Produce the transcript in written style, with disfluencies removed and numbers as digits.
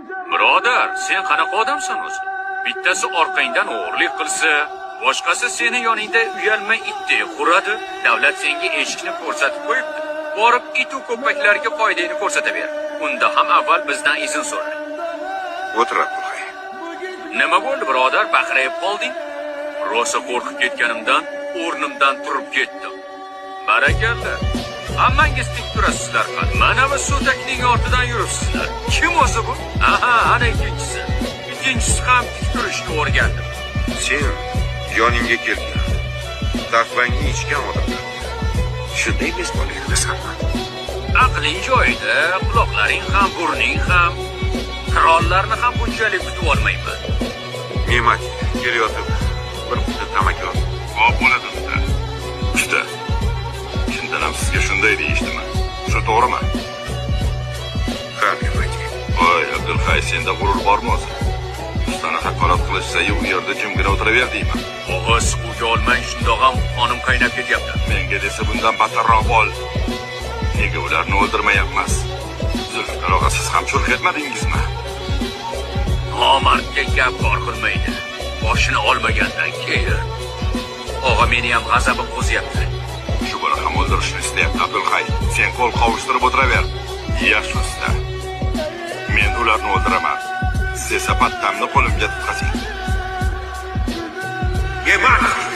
Birodar, sen qanaqa odamsan o'zi? Bittasi orqangdan o'g'irlik qilsa, boshqasi seni yoningda uyalmay itdek quradi. Davlat senga eshikni ko'rsatib qo'yibdi. Borib it u ko'paklarga qoidani ko'rsataver. Unda ham avval bizdan izn so'ra. O'tir Abdulhay. Nima bo'ldi, birodar? Baqirib qolding? Rosa qo'rqib ketganimdan o'rnimdan turib ketdim. Barakalla. Hammangiz tik turasizlar qani. Mana bu so'takning ortidan yuribsizlar. Kim o'zi bu? Aha, ana ikkinchisi. Ikkinchisi ham tik turishni o'rgandi. Sen yoningga kelgan. Taqvangni ichgan odamlar. Shunday bezbonlik qilasanmi? Aqling joyida, quloqlaring ham, burning ham. Qirollarni ham bunchalik kutib olmayman. Ne'mat, kelayotib bir quti tamaki ol. Xo'p, bo'ladi usta. Usta, chindan ham sizga shunday deyishdimi? Shu to'g'rimi? Ha, Ne'mat. Voy, Abdulhay, senda g'urur bormi o'zi? Ustani haqorat qilishsa-yu, u yerda jimgina o'tiraver deyman. Og'iz suvga olmang, shundoq ham qonim qaynab ketyapti. Menga desa bundan battarroq bo'l. Nega ularni o'ldirmayapmiz? Zulfiqar og'a, siz ham churq etmadingizmi? Nomardga gap bor qilmaydi. Boshini olmagandan keyin. Og'a, meni ham g'azabim qo'zyapti. Shu bola ham o'ldirishni istayapti Abdulhay. Sen qo'l qovushtirib o'tiraver. Yaxshi usta. Men ularni o'ldiraman. Siz esa pattamni qo'limga tutqazing. Ne'mat!